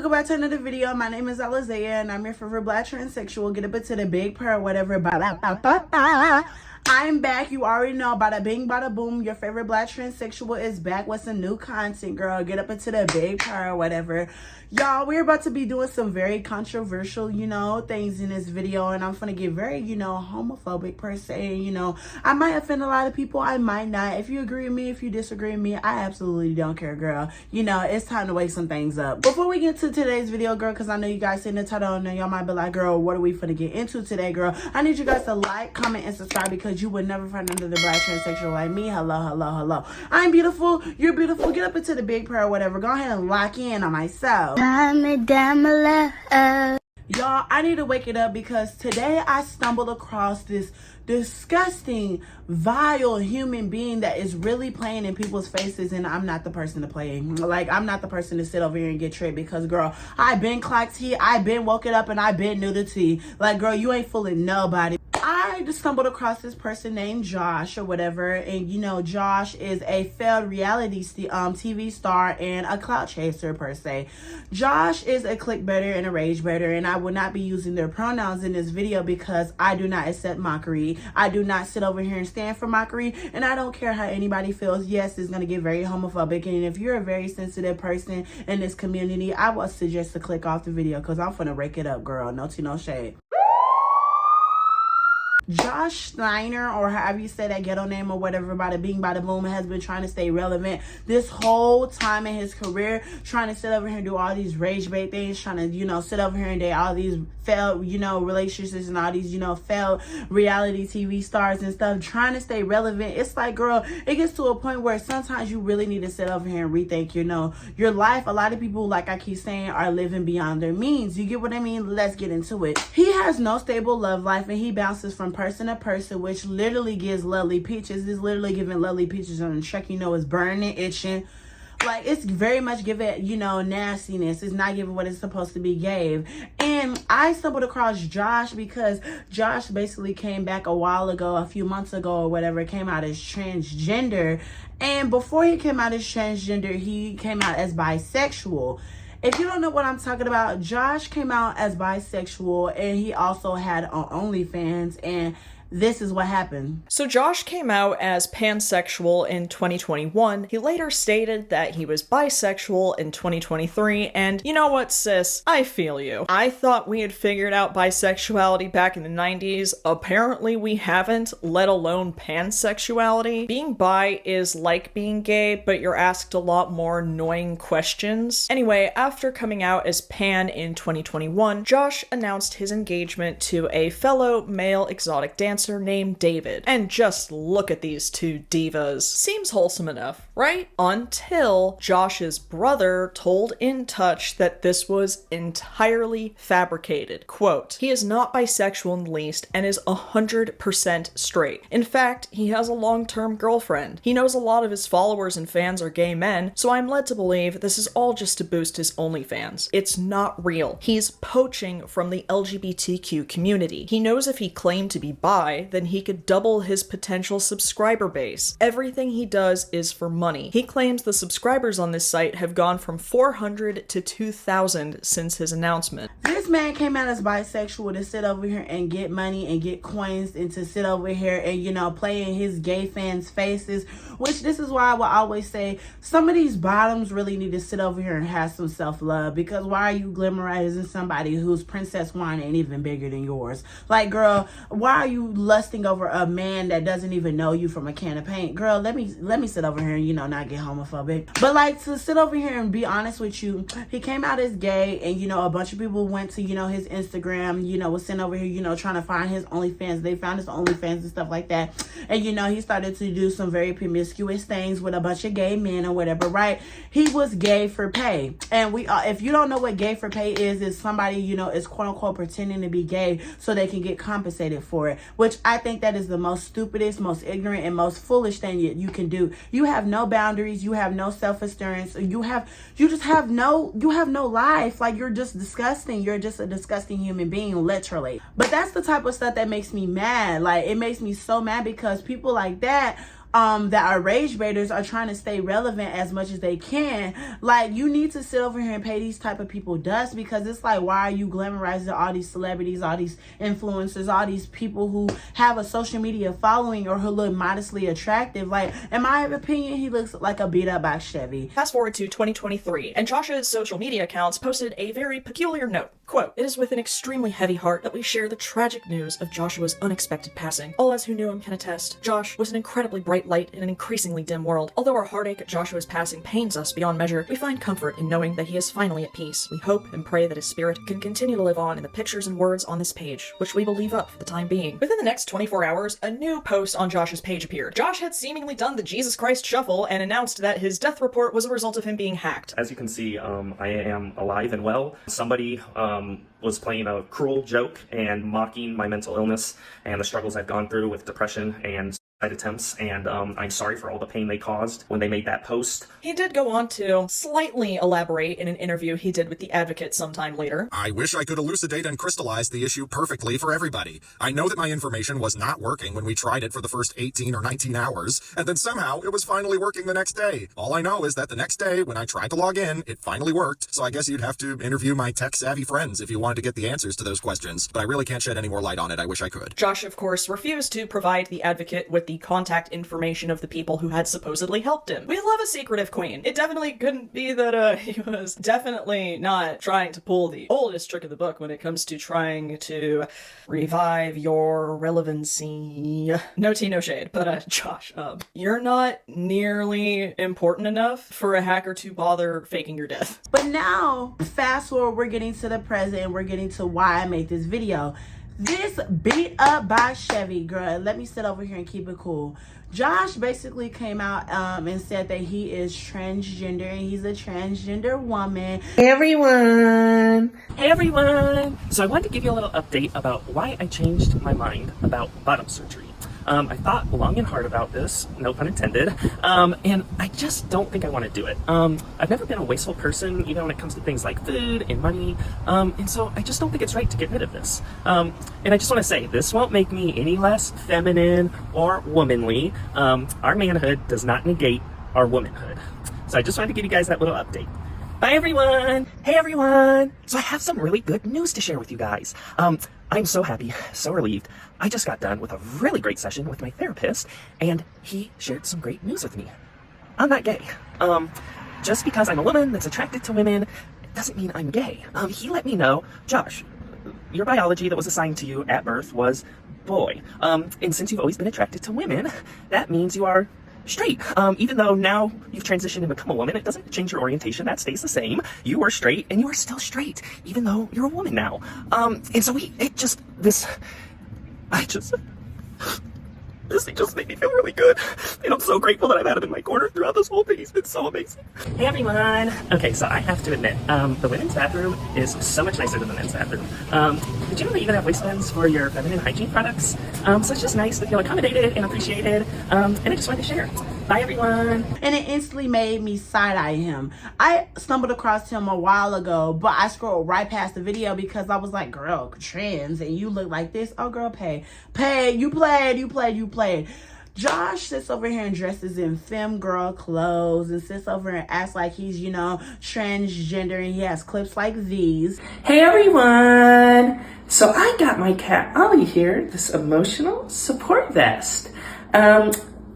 welcome back to another video. My name is Alizaya and I'm your favorite black transsexual. Get up into the big prayer, whatever. I'm back. You already know, bada bing, bada boom. Your favorite black transsexual is back with some new content, girl. Get up into the big prayer, whatever. Y'all, we're about to be doing some very controversial, things in this video. And I'm gonna get very, homophobic per se. I might offend a lot of people. I might not. If you agree with me, if you disagree with me, I absolutely don't care, girl. It's time to wake some things up. Before we get to today's video, girl, because I know you guys seen the title and y'all might be like, girl, what are we finna get into today, girl? I need you guys to like, comment, and subscribe because you would never find another black transsexual like me. Hello. I'm beautiful. You're beautiful. Get up into the big prayer, whatever. Go ahead and lock in on myself. Y'all, I need to wake it up because today I stumbled across this disgusting, vile human being that is really playing in people's faces, and I'm not the person to play. Like, I'm not the person to sit over here and get tricked because, girl, I've been clocked here, I've been woken up, and I've been nudity. Like, girl, you ain't fooling nobody. I just stumbled across this person named Josh or whatever, and Josh is a failed reality TV star and a clout chaser per se. Josh is a clickbaiter and a rage baiter, and I will not be using their pronouns in this video because I do not accept mockery. I do not sit over here and stand for mockery, and I don't care how anybody feels. Yes, it's gonna get very homophobic, and if you're a very sensitive person in this community, I would suggest to click off the video because I'm finna rake it up, girl. No tea, no shade. Josh Seiter, or however you say that ghetto name or whatever, bada bing, bada boom, has been trying to stay relevant this whole time in his career, trying to sit over here and do all these rage bait things, trying to, sit over here and date all these failed, relationships and all these, failed reality TV stars and stuff, trying to stay relevant. It's like, girl, it gets to a point where sometimes you really need to sit over here and rethink, your life. A lot of people, like I keep saying, are living beyond their means. You get what I mean? Let's get into it. He has no stable love life, and he bounces from person to person, which literally gives lovely peaches. It's literally giving lovely peaches on the check. It's burning, itching. Like, it's very much giving, nastiness. It's not giving what it's supposed to be gave. And I stumbled across Josh because Josh basically came back a few months ago or whatever, came out as transgender. And before he came out as transgender, he came out as bisexual. If you don't know what I'm talking about, Josh came out as bisexual, and he also had OnlyFans, and this is what happened. So Josh came out as pansexual in 2021. He later stated that he was bisexual in 2023, and you know what, sis? I feel you. I thought we had figured out bisexuality back in the 90s. Apparently we haven't, let alone pansexuality. Being bi is like being gay, but you're asked a lot more annoying questions. Anyway, after coming out as pan in 2021, Josh announced his engagement to a fellow male exotic dancer named David. And just look at these two divas. Seems wholesome enough, right? Until Josh's brother told In Touch that this was entirely fabricated. Quote, "He is not bisexual in the least and is 100% straight. In fact, he has a long-term girlfriend. He knows a lot of his followers and fans are gay men, so I'm led to believe this is all just to boost his OnlyFans. It's not real. He's poaching from the LGBTQ community. He knows if he claimed to be bi, then he could double his potential subscriber base. Everything he does is for money. He claims the subscribers on this site have gone from 400 to 2,000 since his announcement." This man came out as bisexual to sit over here and get money and get coins, and to sit over here and, play in his gay fans' faces, which this is why I will always say some of these bottoms really need to sit over here and have some self-love, because why are you glamorizing somebody whose princess wine ain't even bigger than yours? Like, girl, why are you lusting over a man that doesn't even know you from a can of paint? Girl, let me sit over here and not get homophobic, but like, to sit over here and be honest with you, he came out as gay, and a bunch of people went to his Instagram, was sent over here trying to find his OnlyFans. They found his OnlyFans and stuff like that, and he started to do some very promiscuous things with a bunch of gay men or whatever, right? He was gay for pay, and if you don't know what gay for pay is somebody is quote unquote pretending to be gay so they can get compensated for it, which I think that is the most stupidest, most ignorant, and most foolish thing you can do. You have no boundaries. You have no self-assurance. You have no life. Like, you're just disgusting. You're just a disgusting human being, literally. But that's the type of stuff that makes me mad. Like, it makes me so mad because people like that that are rage baiters are trying to stay relevant as much as they can. Like, you need to sit over here and pay these type of people dust, because it's like, why are you glamorizing all these celebrities, all these influencers, all these people who have a social media following or who look modestly attractive? Like, in my opinion, he looks like a beat up by Chevy. Fast forward to 2023, and Josh's social media accounts posted a very peculiar note. Quote, "It is with an extremely heavy heart that we share the tragic news of Joshua's unexpected passing. All us who knew him can attest. Josh was an incredibly bright light in an increasingly dim world. Although our heartache at Joshua's passing pains us beyond measure, we find comfort in knowing that he is finally at peace. We hope and pray that his spirit can continue to live on in the pictures and words on this page, which we will leave up for the time being." Within the next 24 hours, a new post on Josh's page appeared. Josh had seemingly done the Jesus Christ shuffle and announced that his death report was a result of him being hacked. As you can see, I am alive and well. Somebody was playing a cruel joke and mocking my mental illness and the struggles I've gone through with depression and suicide attempts, and I'm sorry for all the pain they caused when they made that post. He did go on to slightly elaborate in an interview he did with The Advocate sometime later. "I wish I could elucidate and crystallize the issue perfectly for everybody. I know that my information was not working when we tried it for the first 18 or 19 hours, and then somehow it was finally working the next day. All I know is that the next day, when I tried to log in, it finally worked, so I guess you'd have to interview my tech-savvy friends if you wanted to get the answers to those questions, but I really can't shed any more light on it. I wish I could." Josh, of course, refused to provide The Advocate with the contact information of the people who had supposedly helped him. We love a secretive queen. It definitely couldn't be that he was definitely not trying to pull the oldest trick of the book when it comes to trying to revive your relevancy. No tea, no shade. But Josh, you're not nearly important enough for a hacker to bother faking your death. But now, fast forward, we're getting to the present, and we're getting to why I made this video. This beat up by Chevy, girl. Let me sit over here and keep it cool. Josh basically came out and said that he is transgender and he's a transgender woman. Hey everyone! Hey everyone! So I wanted to give you a little update about why I changed my mind about bottom surgery. I thought long and hard about this, no pun intended, and I just don't think I want to do it. I've never been a wasteful person, even when it comes to things like food and money, and so I just don't think it's right to get rid of this. And I just want to say, this won't make me any less feminine or womanly. Our manhood does not negate our womanhood. So I just wanted to give you guys that little update. Bye everyone! Hey everyone! So I have some really good news to share with you guys. I'm so happy, so relieved. I just got done with a really great session with my therapist, and he shared some great news with me. I'm not gay. Just because I'm a woman that's attracted to women doesn't mean I'm gay. He let me know, Josh, your biology that was assigned to you at birth was boy. And since you've always been attracted to women, that means you are straight. Even though now you've transitioned and become a woman, it doesn't change your orientation. That stays the same. You are straight, and you are still straight, even though you're a woman now. And so This just made me feel really good, and I'm so grateful that I've had him in my corner throughout this whole thing. He's been so amazing. Hey everyone! Okay, so I have to admit, the women's bathroom is so much nicer than the men's bathroom. Did you know they even have waistbands for your feminine hygiene products? So it's just nice to feel accommodated and appreciated, and I just wanted to share. Bye everyone! And it instantly made me side-eye him. I stumbled across him a while ago, but I scrolled right past the video because I was like, girl, trans, and you look like this. Oh girl, pay, you played. Josh sits over here and dresses in femme girl clothes and sits over and acts like he's, you know, transgender, and he has clips like these. Hey everyone! So I got my cat Ollie here, this emotional support vest.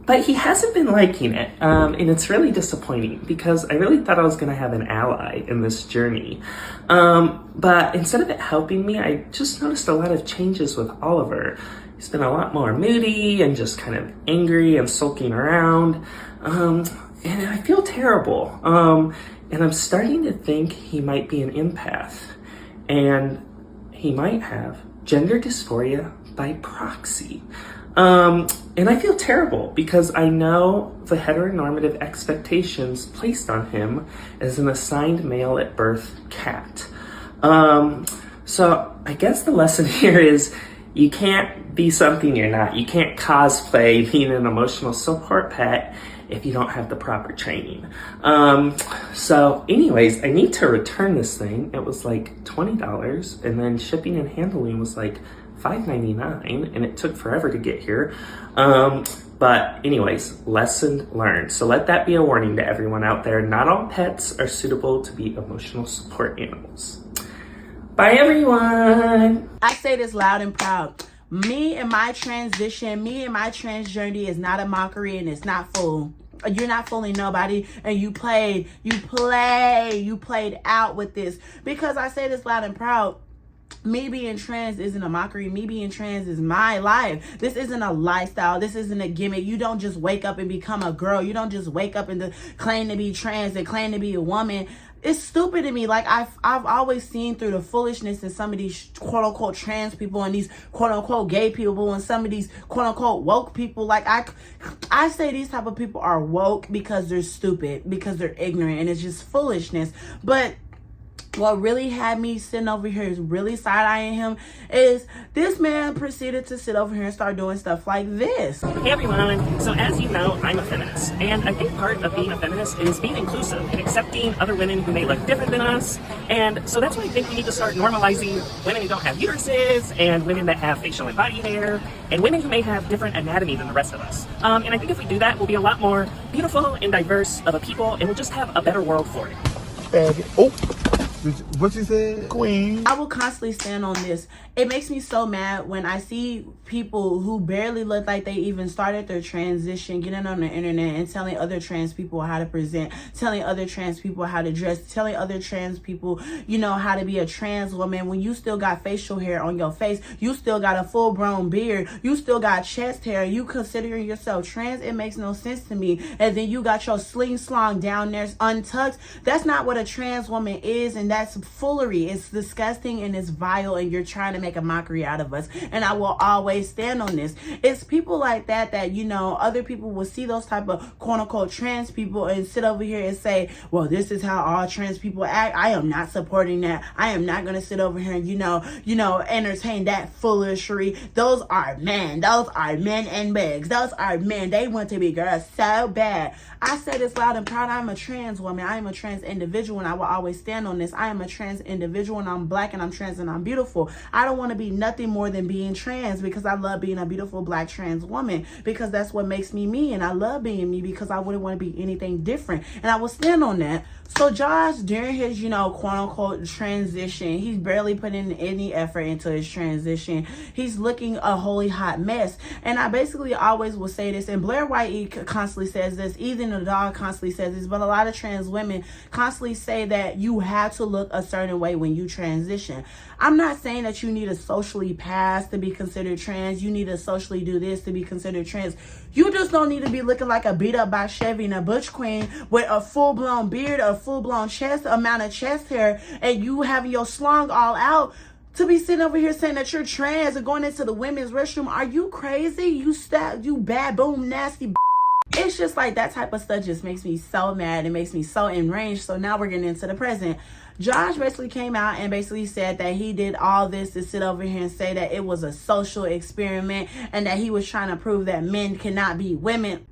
But he hasn't been liking it, and it's really disappointing because I really thought I was going to have an ally in this journey. But instead of it helping me, I just noticed a lot of changes with Oliver. He's been a lot more moody and just kind of angry and sulking around, and I feel terrible. And I'm starting to think he might be an empath, and he might have gender dysphoria by proxy. And I feel terrible because I know the heteronormative expectations placed on him as an assigned male at birth cat. So I guess the lesson here is you can't be something you're not. You can't cosplay being an emotional support pet if you don't have the proper training. So anyways, I need to return this thing. It was like $20, and then shipping and handling was like $5.99, and it took forever to get here. But anyways, lesson learned. So let that be a warning to everyone out there. Not all pets are suitable to be emotional support animals. Bye, everyone. I say this loud and proud. Me and my transition, me and my trans journey is not a mockery, and it's not full. You're not fooling nobody, and you played out with this. Because I say this loud and proud, me being trans isn't a mockery. Me being trans is my life. This isn't a lifestyle. This isn't a gimmick. You don't just wake up and become a girl. You don't just wake up and claim to be trans and claim to be a woman. It's stupid to me. Like, I've always seen through the foolishness in some of these quote unquote trans people and these quote unquote gay people and some of these quote unquote woke people. Like, I say these type of people are woke because they're stupid, because they're ignorant, and it's just foolishness. But what really had me sitting over here is really side-eyeing him is this man proceeded to sit over here and start doing stuff like this. Hey everyone, so as you know, I'm a feminist, and I think part of being a feminist is being inclusive and accepting other women who may look different than us, and so that's why I think we need to start normalizing women who don't have uteruses, and women that have facial and body hair, and women who may have different anatomy than the rest of us. And I think if we do that, we'll be a lot more beautiful and diverse of a people, and we'll just have a better world for it. Oh. What you said? Queen. I will constantly stand on this. It makes me so mad when I see people who barely look like they even started their transition getting on the internet and telling other trans people how to present, telling other trans people how to dress, telling other trans people, you know, how to be a trans woman when you still got facial hair on your face, you still got a full-grown beard, you still got chest hair, you considering yourself trans. It makes no sense to me. And then you got your sling slong down there untucked. That's not what a trans woman is, and that's foolery. It's disgusting and it's vile, and you're trying to make a mockery out of us. And I will always stand on this. It's people like that, you know, other people will see those type of quote unquote trans people and sit over here and say, well, this is how all trans people act. I am not supporting that. I am not going to sit over here and, you know, entertain that foolery. Those are men. Those are men and bigs. Those are men. They want to be girls so bad. I say this loud and proud. I'm a trans woman. I am a trans individual, and I will always stand on this. I am a trans individual, and I'm black, and I'm trans, and I'm beautiful. I don't want to be nothing more than being trans, because I love being a beautiful black trans woman, because that's what makes me me, and I love being me, because I wouldn't want to be anything different, and I will stand on that. So Josh, during his, you know, quote unquote transition, he's barely putting any effort into his transition. He's looking a holy hot mess. And I basically always will say this, and Blair White constantly says this, even the dog constantly says this, but a lot of trans women constantly say that you have to look a certain way when you transition. I'm not saying that you need to socially pass to be considered trans. You need to socially do this to be considered trans. You just don't need to be looking like a beat up by Chevy and a butch queen with a full-blown beard, a full-blown chest, amount of chest hair, and you having your slong all out to be sitting over here saying that you're trans and going into the women's restroom. Are you crazy? You bad boom nasty. It's just like that type of stuff just makes me so mad. It makes me so enraged. So now we're getting into the present. Josh basically came out and basically said that he did all this to sit over here and say that it was a social experiment and that he was trying to prove that men cannot be women.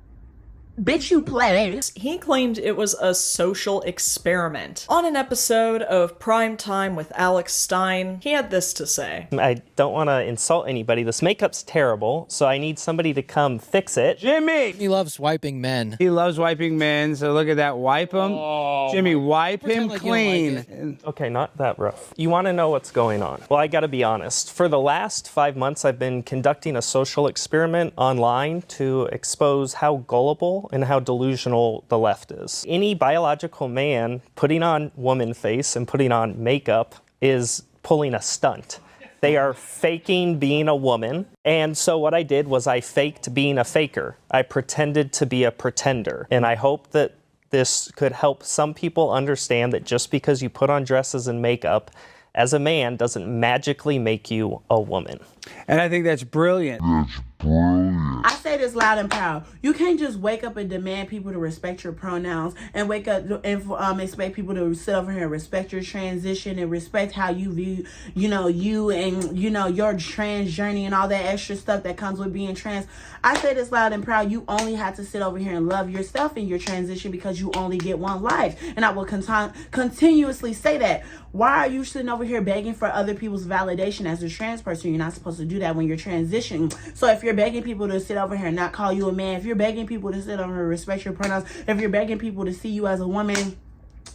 Bitch, you play. He claimed it was a social experiment. On an episode of Prime Time with Alex Stein, he had this to say. I don't want to insult anybody. This makeup's terrible, so I need somebody to come fix it. Jimmy! He loves wiping men. He loves wiping men, so look at that. Wipe him. Oh, Jimmy, wipe him like you don't like clean. Okay, not that rough. You want to know what's going on? Well, I gotta be honest. For the last 5 months, I've been conducting a social experiment online to expose how gullible and how delusional the left is. Any biological man putting on woman face and putting on makeup is pulling a stunt. They are faking being a woman. And so what I did was I faked being a faker. I pretended to be a pretender. And I hope that this could help some people understand that just because you put on dresses and makeup as a man doesn't magically make you a woman. And I think that's brilliant. I say this loud and proud. You can't just wake up and demand people to respect your pronouns and wake up and expect people to sit over here and respect your transition and respect how you view, you and, your trans journey and all that extra stuff that comes with being trans. I say this loud and proud. You only have to sit over here and love yourself in your transition because you only get one life. And I will continuously say that. Why are you sitting over here begging for other people's validation as a trans person? You're not supposed to do that when you're transitioning. So if you're you're begging people to sit over here and not call you a man, if you're begging people to sit over here and respect your pronouns, if you're begging people to see you as a woman,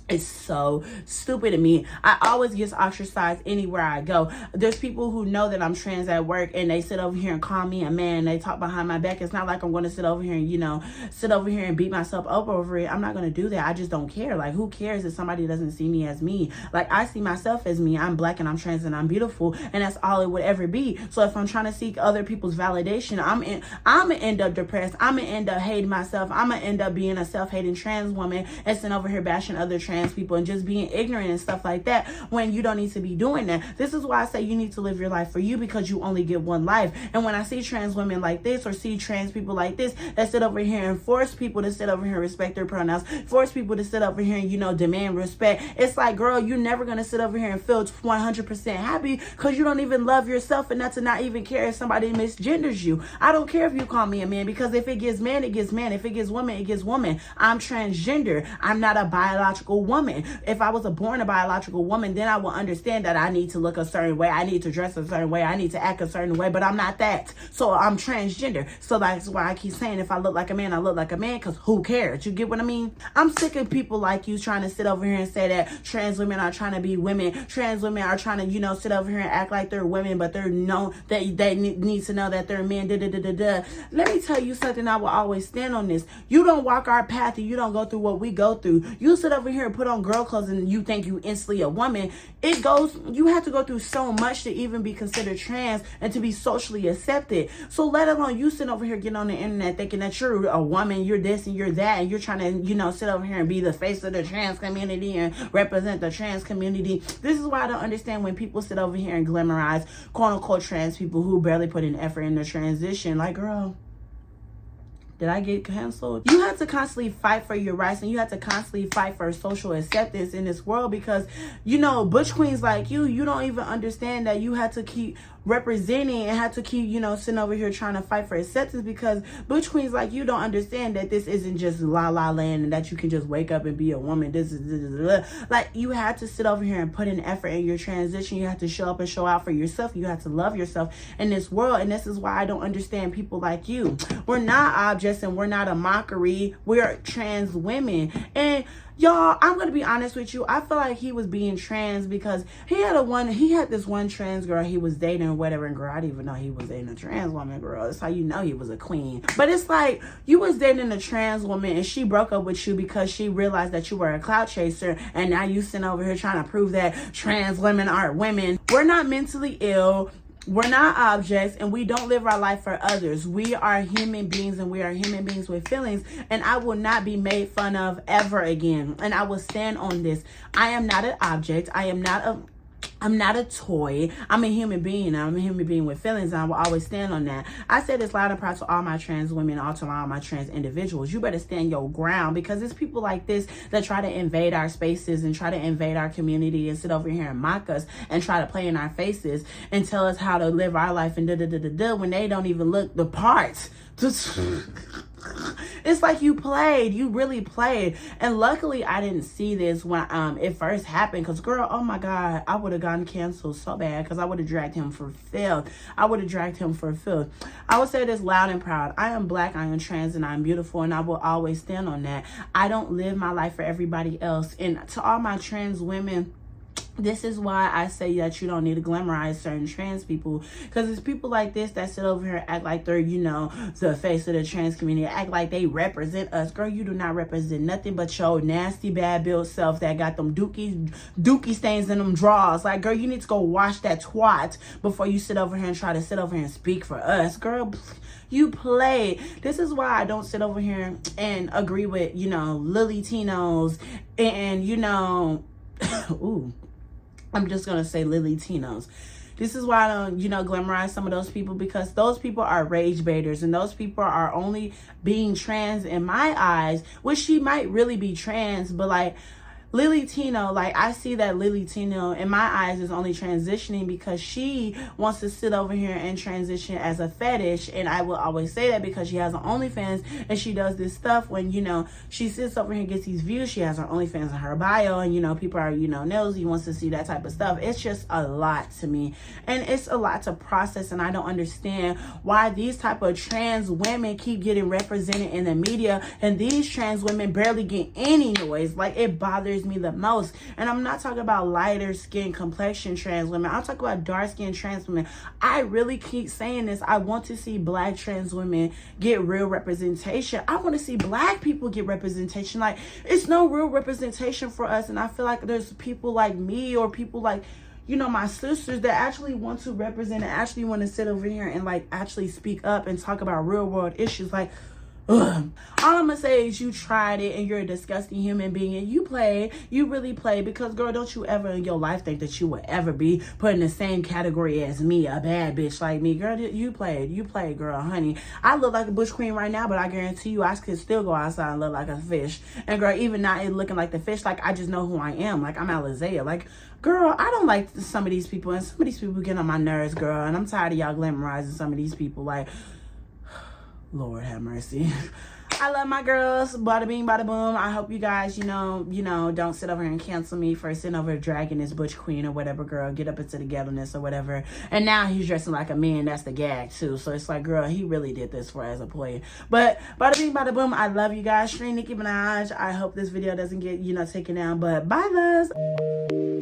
it's so stupid to me. I always get ostracized anywhere I go. There's people who know that I'm trans at work and they sit over here and call me a man. They talk behind my back. It's not like I'm going to sit over here and, sit over here and beat myself up over it. I'm not going to do that. I just don't care. Like, who cares if somebody doesn't see me as me? Like, I see myself as me. I'm black and I'm trans and I'm beautiful, and that's all it would ever be. So if I'm trying to seek other people's validation, I'm going to end up depressed. I'm going to end up hating myself. I'm going to end up being a self-hating trans woman and sitting over here bashing other trans people and just being ignorant and stuff like that, when you don't need to be doing that. This is why I say you need to live your life for you, because you only get one life. And when I see trans women like this, or see trans people like this that sit over here and force people to sit over here and respect their pronouns, force people to sit over here and demand respect, it's like, girl, you're never gonna sit over here and feel 100% happy, because you don't even love yourself enough to not even care if somebody misgenders you. I don't care if you call me a man, because if it gets man, it gets man. If it gets woman, it gets woman. I'm transgender. I'm not a biological woman. If I was born a biological woman, then I will understand that I need to look a certain way, I need to dress a certain way, I need to act a certain way, but I'm not that. So I'm transgender. So that's why I keep saying, if I look like a man, I look like a man, because who cares? You get what I mean? I'm sick of people like you trying to sit over here and say that trans women are trying to be women. Trans women are trying to, sit over here and act like they're women, but they're they need to know that they're men. Let me tell you something. I will always stand on this. You don't walk our path and you don't go through what we go through. You sit over here and put on girl clothes and you think you instantly a woman. You have to go through so much to even be considered trans and to be socially accepted. So let alone you sitting over here getting on the internet thinking that you're a woman, you're this and you're that, and you're trying to, sit over here and be the face of the trans community and represent the trans community. This is why I don't understand when people sit over here and glamorize quote unquote trans people who barely put in effort in their transition. Like, girl, did I get canceled? You have to constantly fight for your rights, and you have to constantly fight for social acceptance in this world, because, butch queens like you don't even understand that you have to keep representing and have to keep, sitting over here trying to fight for acceptance, because butch queens like you don't understand that this isn't just la la land and that you can just wake up and be a woman. This is like, you have to sit over here and put in effort in your transition. You have to show up and show out for yourself. You have to love yourself in this world. And this is why I don't understand people like you. We're not objects and we're not a mockery. We're trans women. And y'all, I'm gonna be honest with you. I feel like he was being trans because he had this one trans girl he was dating or whatever, and girl, I didn't even know he was dating a trans woman, girl. That's how you know he was a queen. But it's like, you was dating a trans woman and she broke up with you because she realized that you were a clout chaser, and now you sitting over here trying to prove that trans women aren't women. We're not mentally ill. We're not objects, and we don't live our life for others. We are human beings, and we are human beings with feelings, and I will not be made fun of ever again. And I will stand on this. I am not an object. I'm not a toy. I'm a human being. I'm a human being with feelings, and I will always stand on that. I say this loud and proud to all my trans women, all to all my trans individuals. You better stand your ground, because it's people like this that try to invade our spaces and try to invade our community and sit over here and mock us and try to play in our faces and tell us how to live our life and when they don't even look the part. It's like you really played. And luckily I didn't see this when it first happened, because girl, oh my god, I would have gotten canceled so bad, because I would have dragged him for filth. I would say this loud and proud. I am black, I am trans, and I'm beautiful, and I will always stand on that. I don't live my life for everybody else. And to all my trans women, this is why I say that you don't need to glamorize certain trans people, because it's people like this that sit over here and act like they're, the face of the trans community, act like they represent us. Girl, you do not represent nothing but your nasty, bad built self that got them dookie stains in them drawers. Like, girl, you need to go wash that twat before you sit over here and try to sit over here and speak for us. Girl, you play. This is why I don't sit over here and agree with, Lily Tinos and, ooh, I'm just going to say Lily Tinos. This is why I don't, glamorize some of those people, because those people are rage baiters, and those people are only being trans in my eyes, which she might really be trans, but Lily Tino, like, I see that Lily Tino, in my eyes, is only transitioning because she wants to sit over here and transition as a fetish. And I will always say that because she has an OnlyFans and she does this stuff when, you know, she sits over here and gets these views. She has her OnlyFans in her bio, and, you know, people are, you know, nosy, wants to see that type of stuff. It's just a lot to me, and it's a lot to process, and I don't understand why these type of trans women keep getting represented in the media, and these trans women barely get any noise. Like, it bothers me the most. And I'm not talking about lighter skin complexion trans women. I'm talking about dark skin trans women. I really keep saying this. I want to see black trans women get real representation. I want to see black people get representation. Like, it's no real representation for us, and I feel like there's people like me or people like, you know, my sisters that actually want to represent and actually want to sit over here and like actually speak up and talk about real world issues. Like, ugh. All I'm gonna say is you tried it and you're a disgusting human being, and you really played, because girl, don't you ever in your life think that you would ever be put in the same category as me, a bad bitch like me. Girl, you played, girl, honey. I look like a bush queen right now, but I guarantee you I could still go outside and look like a fish. And girl, even not looking like the fish, like, I just know who I am. Like, I'm Alizea. Like, girl, I don't like some of these people, and some of these people get on my nerves, girl, and I'm tired of y'all glamorizing some of these people. Like, Lord have mercy. I love my girls. Bada bing, bada boom. I hope you guys, you know, don't sit over here and cancel me for sitting over dragging this butch queen or whatever, girl. Get up into togetherness or whatever. And now he's dressing like a man. That's the gag, too. So it's like, girl, he really did this for as a play. But bada bing, bada boom. I love you guys. Stream Nicki Minaj. I hope this video doesn't get, you know, taken down. But bye, loves.